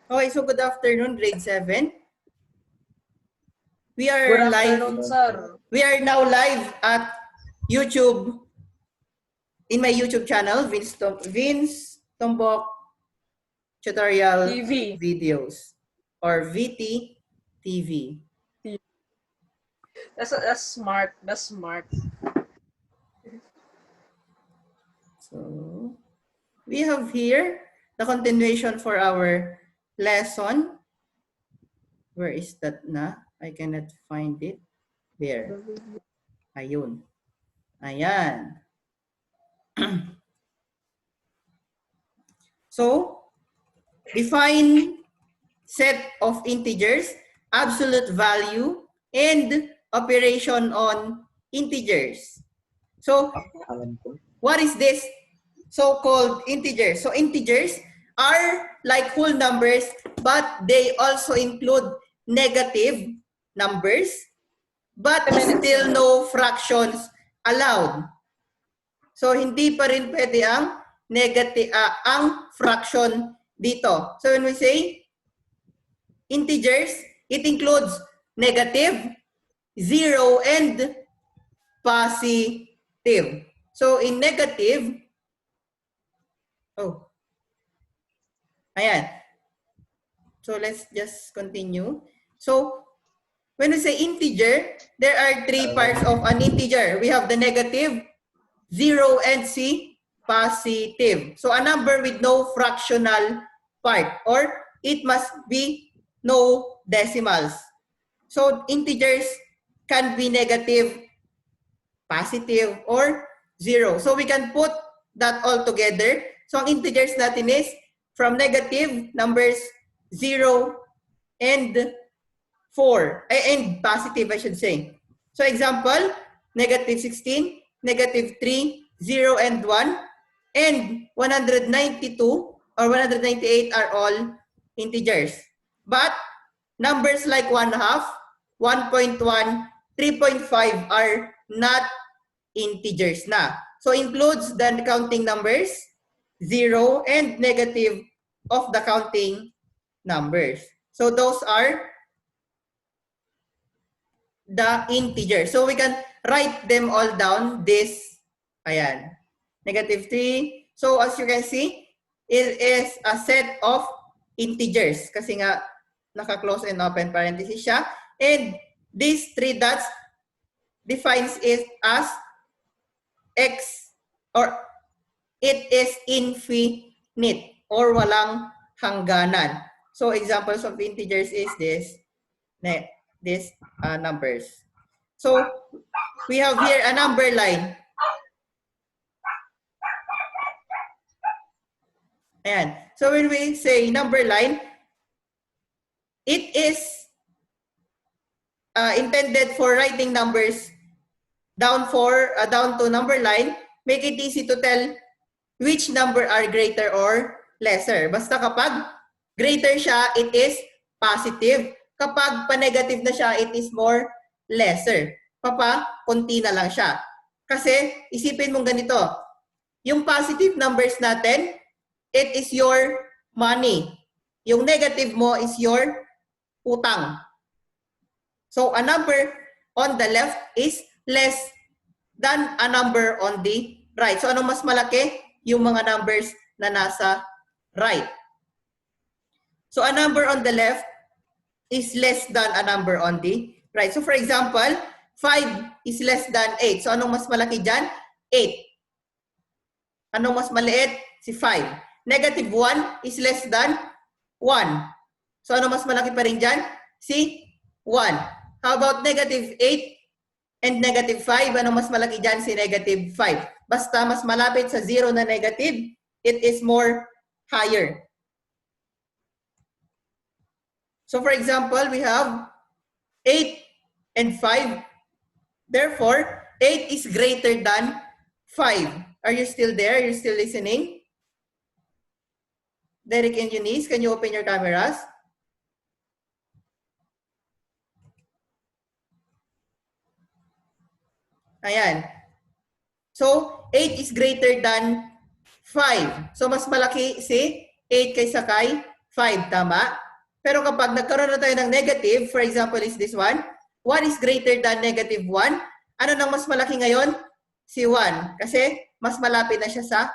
Okay, so good afternoon, grade 7. We Good are live. afternoon, sir. We are now live at YouTube, in my YouTube channel, Vince Tombok Tutorial TV. Videos, or VT TV. That's smart. That's smart. So, we have here the continuation for our lesson. Where is that na? I cannot find it. There. Ayun. Ayan. So, define set of integers, absolute value, and operation on integers. So, what is this so-called integers? So, integers are like whole numbers, but they also include negative numbers, but still no fractions allowed. So, hindi pa rin pwede ang negative, ang fraction dito. So, when we say integers, it includes negative, 0, and positive. So, in negative, ayan. So, let's just continue. So, when we say integer, there are 3 parts of an integer. We have the negative, 0, and positive. So, a number with no fractional part, or it must be no decimals. So, integers can be negative, positive, or 0. So, we can put that all together. So, ang integers natin is from negative numbers 0 and 4, and positive, I should say. So, example, negative 16, negative 3, 0, and 1, and 192 or 198 are all integers. But numbers like 1/2, 1.1, 3.5 are not integers na. So, includes the counting numbers, 0, and negative of the counting numbers. So, those are the integers. So, we can write them all down. This, ayan, negative 3. So, as you can see, it is a set of integers. Kasi nga, naka-close and open parenthesis siya. And these 3 dots defines it as x, or it is infinite, or walang hangganan. So, examples of integers is this, these numbers. So, we have here a number line. Ayan. So, when we say number line, it is intended for writing numbers down to number line. Make it easy to tell which number are greater or lesser. Basta kapag greater siya, it is positive. Kapag pa-negative na siya, it is more lesser. Konti na lang siya. Kasi, isipin mong ganito, yung positive numbers natin, it is your money. Yung negative mo is your utang. So, a number on the left is less than a number on the right. So, anong mas malaki? Yung mga numbers na nasa right. So, a number on the left is less than a number on the right. So, for example, 5 is less than 8. So, anong mas malaki dyan? 8. Anong mas maliit? Si 5. Negative 1 is less than 1. So, anong mas malaki pa rin dyan? Si 1. How about negative 8 and negative 5? Anong mas malaki dyan? Si negative 5. Basta mas malapit sa 0 na negative, it is more higher. So, for example, we have 8 and 5. Therefore, 8 is greater than 5. Are you still there? Are you still listening? Derek and Eunice, can you open your cameras? Ayan. So, 8 is greater than 5. So, mas malaki si 8 kaysa kay 5, tama? Pero kapag nagkaroon na tayo ng negative, for example is this one, 1 is greater than negative 1, ano nang mas malaki ngayon? Si 1. Kasi mas malapit na siya sa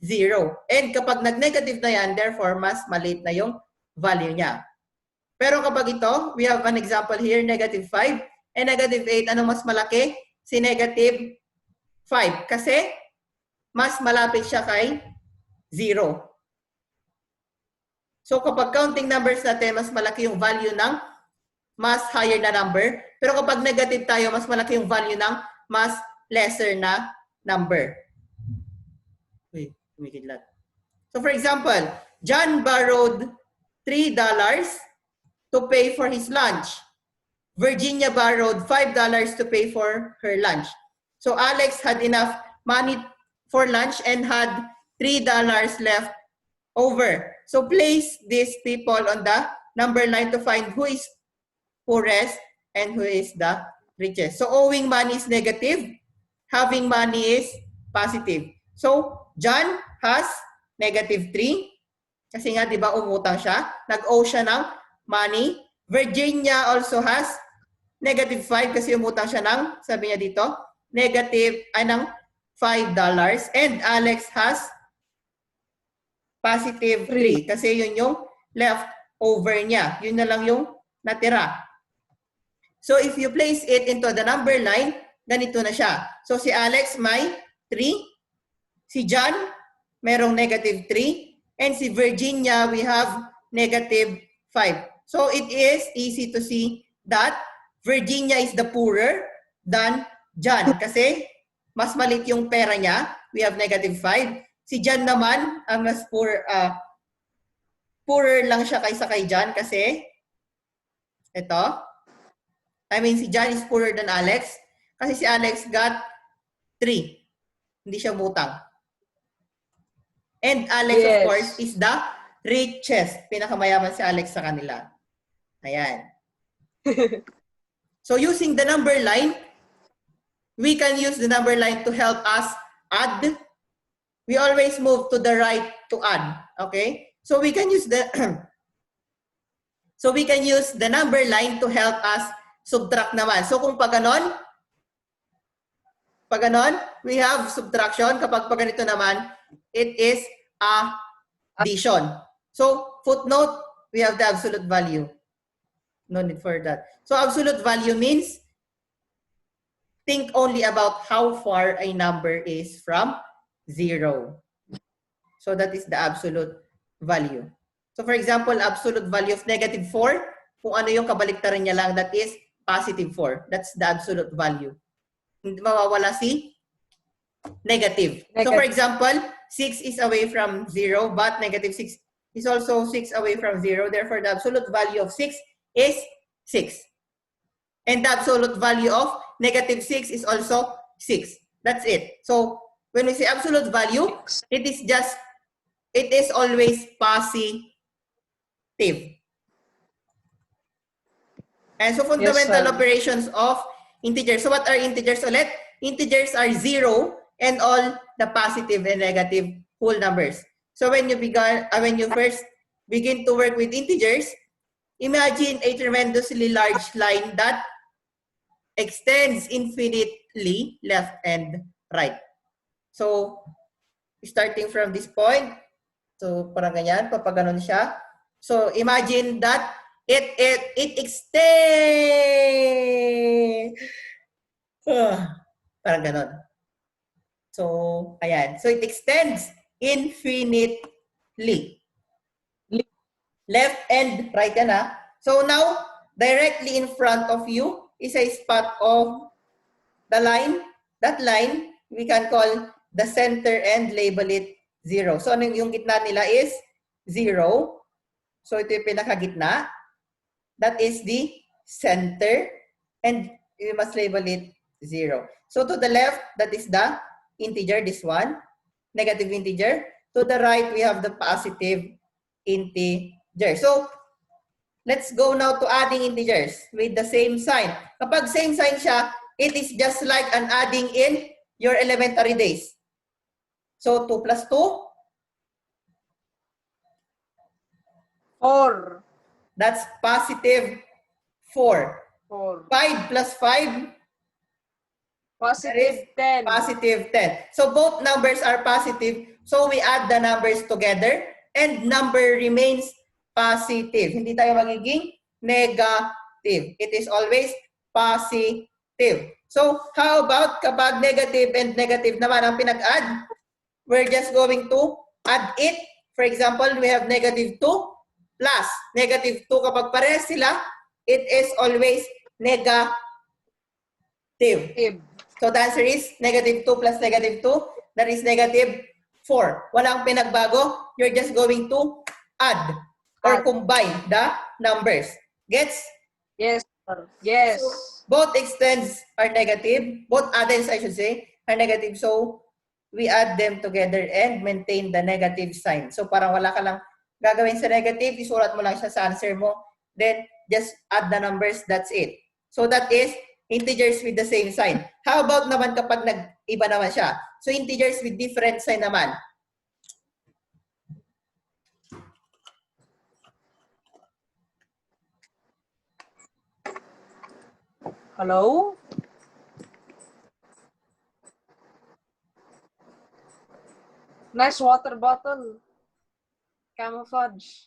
0. And kapag nag-negative na yan, therefore, mas maliit na yung value niya. Pero kapag ito, we have an example here, negative 5 and negative 8, anong mas malaki? Si negative 5. Kasi mas malapit siya kay 0. So kapag counting numbers natin, mas malaki yung value ng mas higher na number. Pero kapag negative tayo, mas malaki yung value ng mas lesser na number. Wait, kumikidlat. So for example, John borrowed $3 to pay for his lunch. Virginia borrowed $5 to pay for her lunch. So Alex had enough money for lunch and had $3 left over. So place these people on the number line to find who is poorest and who is the richest. So owing money is negative, having money is positive. So John has negative 3 kasi nga 'di ba umutang siya, nag-owe siya ng money. Virginia also has negative 5 kasi umutang siya ng, sabi niya dito, negative ng $5 and Alex has positive 3 kasi yun yung left over niya. Yun na lang yung natira. So if you place it into the number line, ganito na siya. So si Alex may 3, si John merong negative 3, and si Virginia we have negative 5. So it is easy to see that Virginia is the poorer than John kasi mas maliit yung pera niya. We have negative 5. Si John naman, ang mas poorer lang siya kaysa kay John kasi ito. Si John is poorer than Alex kasi si Alex got 3. Hindi siya mutang. And Alex, of course, is the richest. Pinakamayaman si Alex sa kanila. Ayan. So using the number line, we can use the number line to help us add. We always move to the right to add. Okay? So we can use the number line to help us subtract naman. So kung pag ganon, we have subtraction. Kapag pag ganito naman, it is addition. So footnote, we have the absolute value. No need for that. So absolute value means think only about how far a number is from 0. So that is the absolute value. So for example, absolute value of negative 4, kung ano yung kabaliktaran niya lang, that is positive 4. That's the absolute value. Hindi mawawala si negative. So for example, 6 is away from 0, but negative 6 is also 6 away from 0. Therefore, the absolute value of 6 is 6. And the absolute value of negative 6 is also 6. That's it. So when we say absolute value, it is always positive. And so fundamental operations of integers. So what are integers ulit? Integers are 0 and all the positive and negative whole numbers. So when you first begin to work with integers, imagine a tremendously large line that extends infinitely left and right. So starting from this point, so parang ganyan, papaganon siya. So imagine that it extends. Parang ganon. So ayan. So it extends infinitely. Left and right yan ha. So now, directly in front of you is a spot of the line. That line, we can call the center and label it 0. So ano yung gitna nila is 0. So ito yung pinakagitna. That is the center. And you must label it 0. So to the left, that is the integer, this one. Negative integer. To the right, we have the positive integer. So let's go now to adding integers with the same sign. Kapag same sign siya, it is just like an adding in your elementary days. So 2 plus 2. 4. That's positive 4. 4. 5 plus 5, that is Positive 10. positive 10. So both numbers are positive. So we add the numbers together and number remains positive. Hindi tayo magiging negative. It is always positive. So how about kapag negative and negative naman ang pinag-add? We're just going to add it. For example, we have negative 2 plus negative 2. Kapag parehas sila, it is always negative. So the answer is negative 2 plus negative 2. That is negative 4. Walang pinagbago. You're just going to add or combine the numbers. Gets? Yes, sir. Yes. So, both extends are negative. Both addends, I should say, are negative. So we add them together and maintain the negative sign. So parang wala ka lang gagawin sa negative, isulat mo lang siya sa answer mo. Then just add the numbers, that's it. So that is integers with the same sign. How about naman kapag nag-iba naman siya? So integers with different sign naman. Hello? Nice water bottle. Camouflage.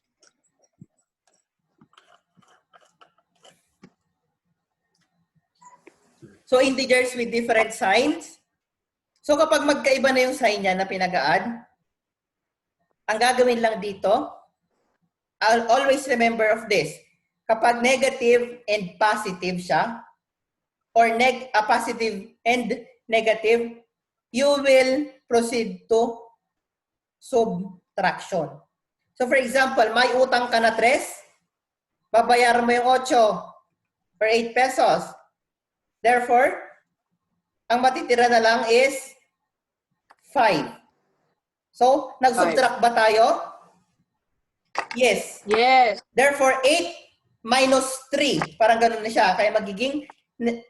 So integers with different signs. So kapag magkaiba na yung sign niya na pinag-add, ang gagawin lang dito, I'll always remember of this. Kapag negative and positive siya, or positive and negative, you will proceed to subtraction. So for example, may utang ka na 3, babayaran mo yung 8 or 8 pesos. Therefore, ang matitira na lang is 5. So, nag-subtract ba tayo? Yes. Yes. Therefore, 8 minus 3. Parang ganun na siya. Kaya magiging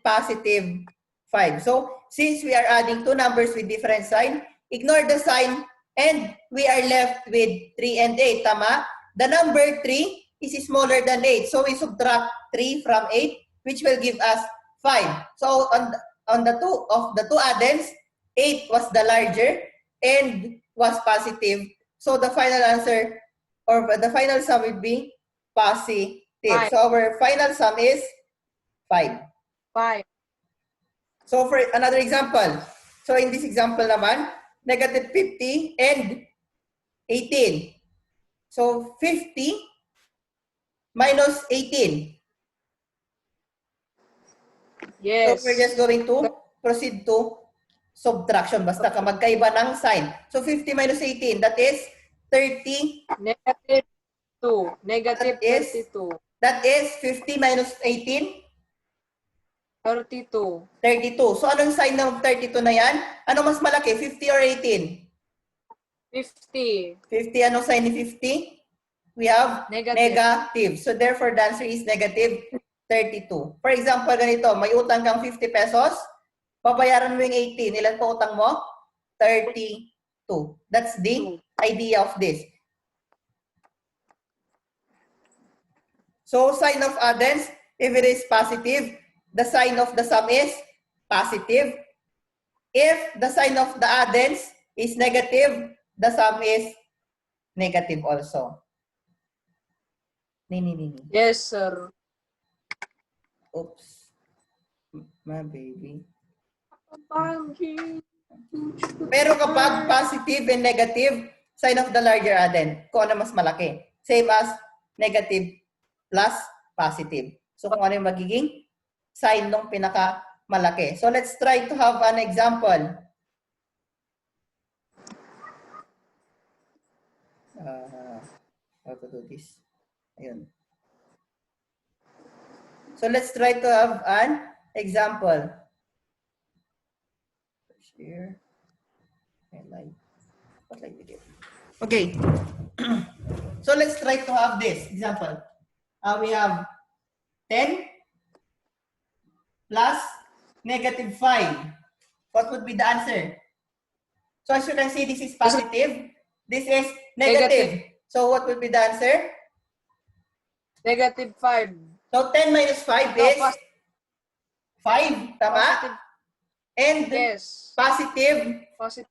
positive 5. So, since we are adding two numbers with different sign, ignore the sign and we are left with 3 and 8. Tama? The number 3 is smaller than 8. So, we subtract 3 from 8, which will give us 5. So, on the two addends, 8 was the larger and was positive. So, the final answer or the final sum will be positive. 5. So, our final sum is 5. 5. So for another example, so in this example naman, negative 50 and 18. So 50 minus 18. Yes. So we're just going to proceed to subtraction. Basta ka magkaiba ng sign. So 50 minus 18, that is 30. Negative 2. Negative 32. That is 50 minus 18. 32. 32. So anong sign ng 32 na yan? Ano mas malaki, 50 or 18? 50. 50, anong sign ni 50? We have negative. So therefore, the answer is negative 32. For example, ganito, may utang kang 50 pesos, babayaran mo yung 18. Ilan po utang mo? 32. That's the idea of this. So sign of addends, if it is positive, the sign of the sum is positive. If the sign of the addends is negative, the sum is negative also. Yes, sir. Oops. My baby. Pero kapag positive and negative, sign of the larger addend, kung ano mas malaki. Same as negative plus positive. So kung ano yung magiging sign ng pinaka-malaki. So let's try to have an example. How to do this? Ayun. So let's try to have an example. Share. Okay. So let's try to have this example. We have 10 plus negative 5. What would be the answer? So as you can see, this is positive. This is negative. So what would be the answer? Negative 5. So 10 minus 5 No, is 5. Tama? positive. And Yes. positive Positive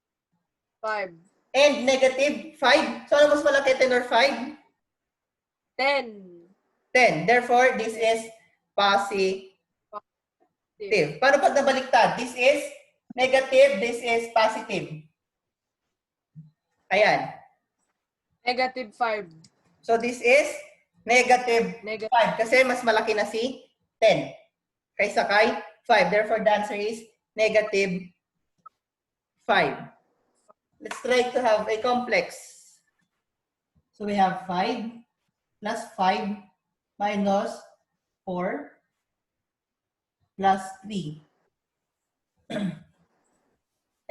5. and negative 5. So ano mas malaki, 10 or 5? 10. 10. Therefore, this is positive. Paano pag nabaliktad? This is negative, this is positive. Ayan. Negative 5. So this is negative 5 kasi mas malaki na si 10 kaysa kay 5. Therefore, the answer is negative 5. Let's try to have a complex. So we have 5 plus 5 minus 4 plus 3.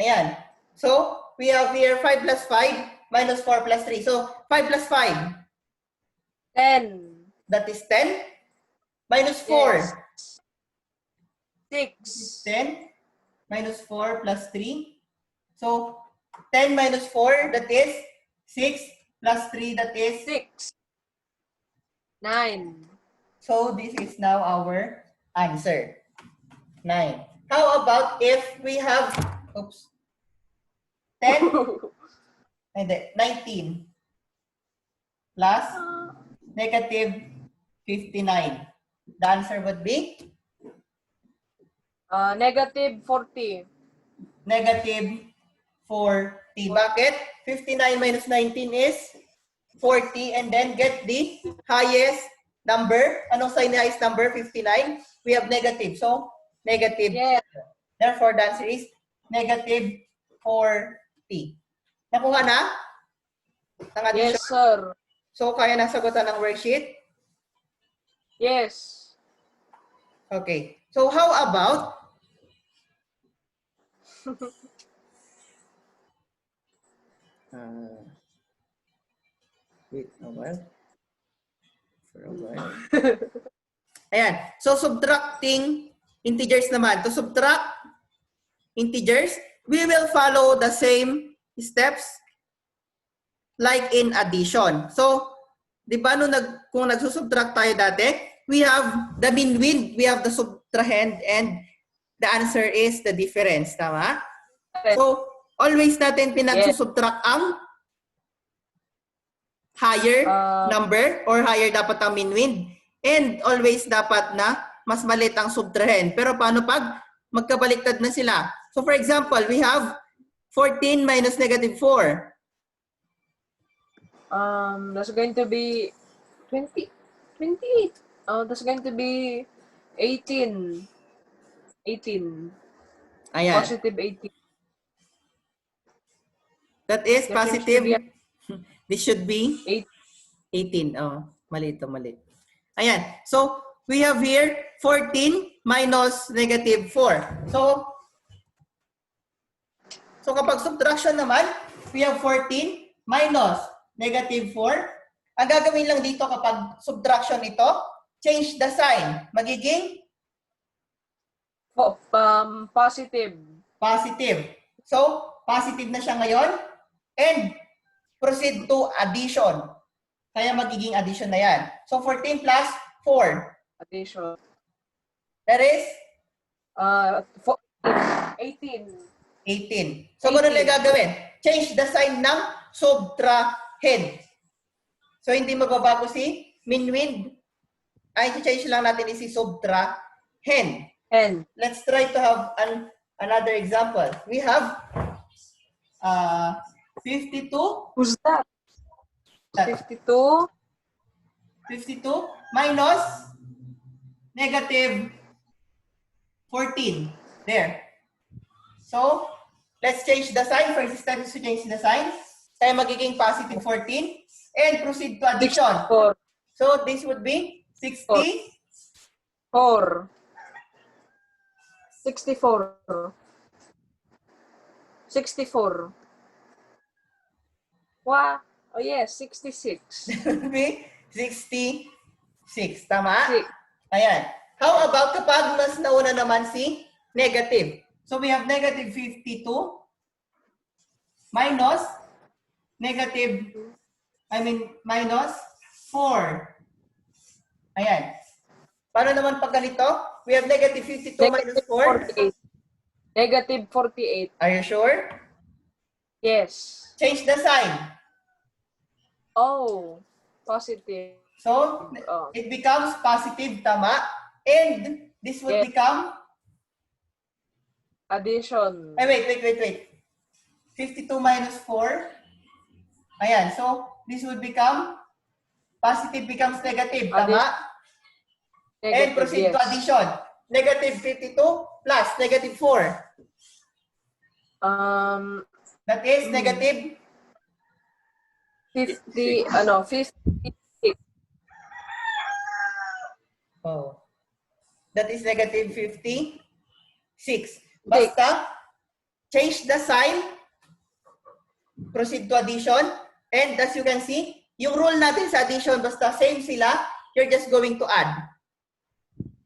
Ayan. So, we have here 5 plus 5 minus 4 plus 3. So, 5 plus 5. 10. That is 10. Minus 4. Yes. 6. 10. Minus 4 plus 3. So, 10 minus 4, that is 6. Plus 3, that is 6. 9. So, this is now our answer. 9. How about if we have, oops, 10, 19 plus negative 59. The answer would be Negative 40. negative 40. Bakit? 59 minus 19 is 40. And then get the highest number. Anong sign na highest number? 59. We have negative. So, negative. Yes. Therefore, the answer is negative 40. Nakuha na? Ang addition? Yes, sir. So, kaya nasagutan ng worksheet? Yes. Okay. So, how about wait a while. For a while. Ayan. So, subtracting integers naman. To subtract integers, we will follow the same steps like in addition. So, di ba kung nagsusubtract tayo dati, we have the min-win, we have the subtrahend, and the answer is the difference. Tama? So, always natin pinagsusubtract ang higher number or higher dapat ang min-win. And always dapat na mas maliit ang subtrahend. Pero paano pag magkabaliktad na sila? So for example, we have 14 minus negative 4. That's going to be 20, 28. That's going to be 18. 18. Ayan. Positive 18. That is There positive. seems to be This should be 18. Oh, mali ito, mali. Ayan. So, we have here 14 minus negative 4. So kapag subtraction naman, we have 14 minus negative 4. Ang gagawin lang dito kapag subtraction ito, change the sign. Magiging positive. Positive. So, positive na siya ngayon. And proceed to addition. Kaya magiging addition na yan. So, 14 plus 4. Addition. That is? 18. 18. So, ganun lang gagawin. Change the sign ng subtrahend. So, hindi magbabago si min-win. Ay, change lang natin si subtrahend. Let's try to have another example. We have 52. Who's that? 52. 52 minus negative 14. There. So, let's change the sign. First step is to change the sign. Kaya magiging positive 14. And proceed to addition. 64. So, this would be 60. 4. 64. 64. Wow. Oh yes, 66. Be 66. Tama? 6. Ayan. How about kapag mas nauna naman si negative? So, we have negative 52 minus minus 4. Ayan. Paano naman pag ganito? We have negative 52 minus Negative 4. 48. Negative 48. Are you sure? Yes. Change the sign. Oh, positive. So, Oh, it becomes positive, tama? And this would yes. become, Addition. wait. 52 minus 4. Ayan, so this would become, positive becomes negative, tama? And Negative, proceed to yes. addition. Negative 52 plus negative 4. Um, That is negative 50, 56. Oh, that is negative 56. Basta, change the sign, proceed to addition, and as you can see, yung rule natin sa addition, basta same sila, you're just going to add.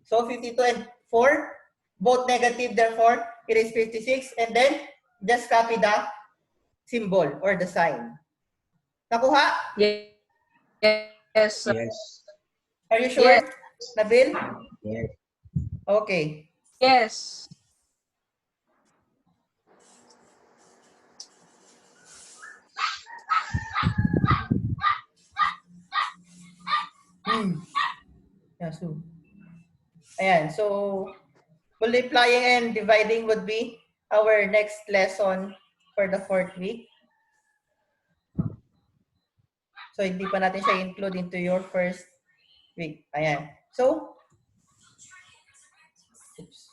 So 52 and 4, both negative, therefore, it is 56, and then just copy the symbol or the sign. Nakuha? Yes. Yes. Are you sure, Yes. Nabil? Yes. Okay. Yes. Yeah, so, ayan, so multiplying and dividing would be our next lesson for the 4th week. So, hindi pa natin siya include into your first week. Ayan. So, oops.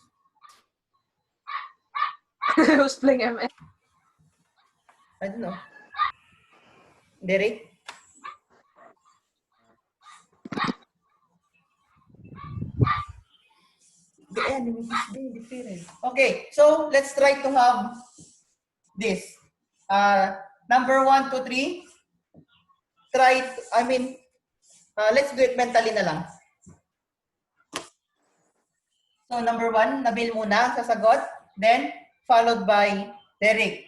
Who's playing MS? I don't know. Derek? The enemy is being defeated. Okay, so let's try to have this. Number 1, 2, 3. Let's do it mentally na lang. So, number 1, Nabil muna sasagot. Then, followed by Derek.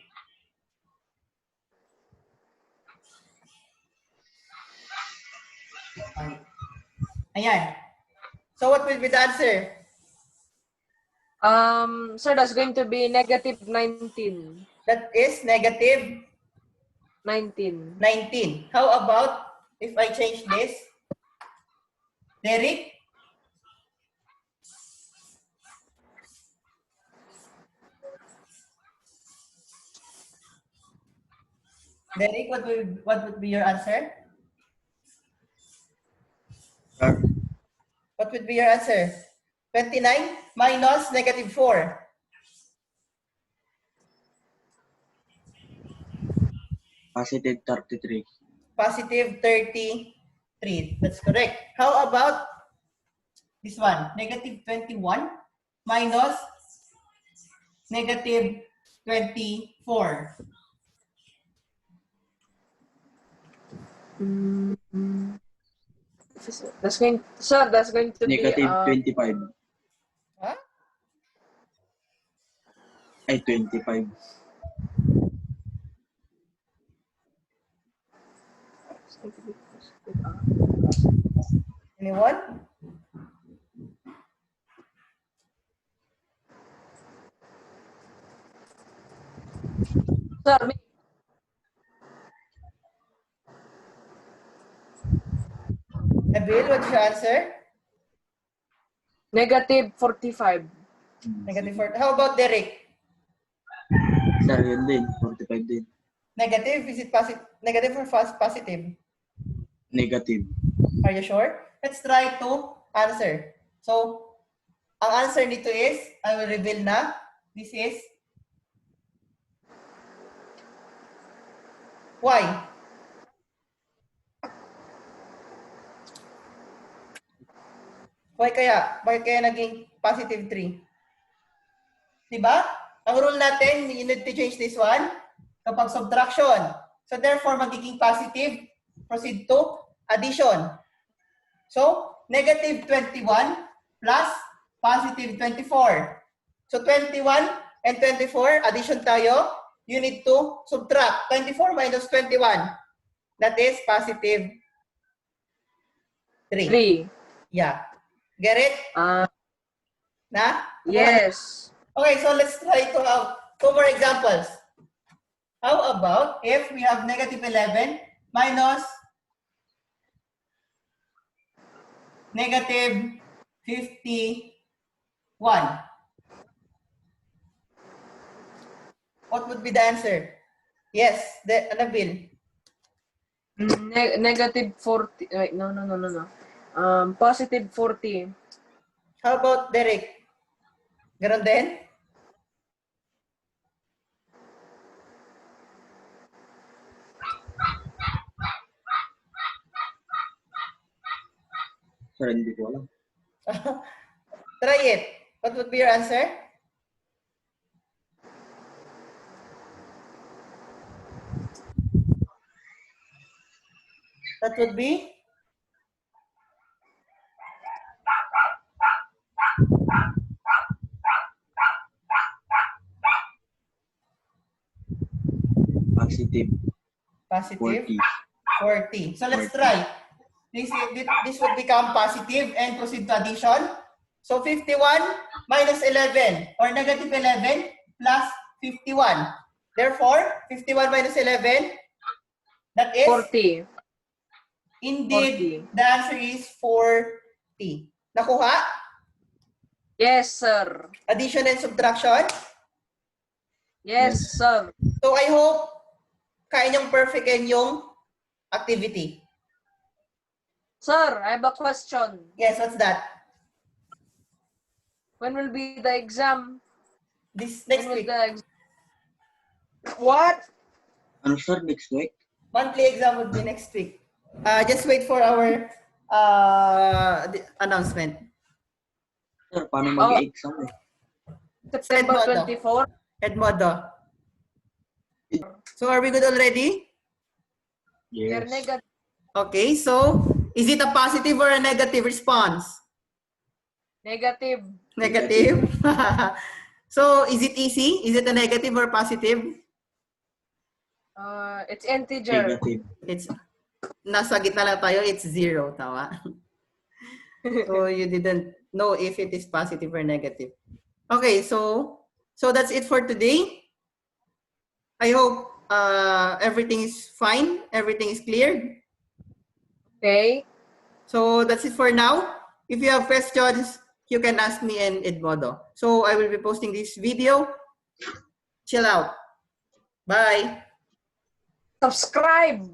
Ayan. So, what will be the answer? Sir, that's going to be negative 19. That is negative 19. 19. How about if I change this? Derek? Derek, what would be your answer? Sir, What would be your answer? 29 minus negative 4. positive 33. Positive 33. That's correct. How about this one? Negative 21 minus negative 24. That's going to be Negative 25. Huh? Ay, 25. Anyone? Sir, Nabil, what's your answer? negative 45. Negative 4. How about Derek? Sir, yun din. 45 din. Negative? Is it positive? Negative or positive? Negative. Are you sure? Let's try to answer. So, ang answer nito is, I will reveal na, this is why? Why kaya? Bakit kaya naging positive 3? Diba? Ang rule natin, you need to change this one kapag subtraction. So therefore, magiging positive. Proceed to addition. So, negative 21 plus positive 24. So 21 and 24, addition tayo. You need to subtract 24 minus 21. That is positive 3. 3. Yeah. Get it? Na? Yes. Okay, so let's try to have 2 more examples. How about if we have negative 11 minus negative 51? What would be the answer? Yes, Nabil. Negative 40. Wait, no. Positive 40. How about Derek? Ganon din? Sir, hindi ko alam. Try it. What would be your answer? That would be? Positive Positive 40. 40. So let's 40. try. This would become positive and proceed to addition. So 51 minus 11 or negative 11 plus 51. Therefore, 51 minus 11, that is? 40. Indeed, 40. the answer is 40. Nakuha? Yes, sir. Addition and subtraction? Yes, Yes. sir. So I hope kaya niyong perfectin yung activity. Sir, I have a question. Yes, what's that? When will be the exam? This next When will week. What? Ano sir, next week? Monthly exam would be next week. Just wait for our announcement. Sir, paano mag-exam eh? September Edmodo. 24? Edmodo. So are we good already? They're Yes. negative. Okay, so is it a positive or a negative response? Negative. Negative. So is it easy? Is it a negative or positive? It's integer. Negative. It's nasa gitna lang tayo, it's 0, tama? So you didn't know if it is positive or negative. Okay, so that's it for today. I hope everything is fine, everything is clear. Okay. So that's it for now. If you have questions, you can ask me and Edmodo. So I will be posting this video. Chill out. Bye. Subscribe.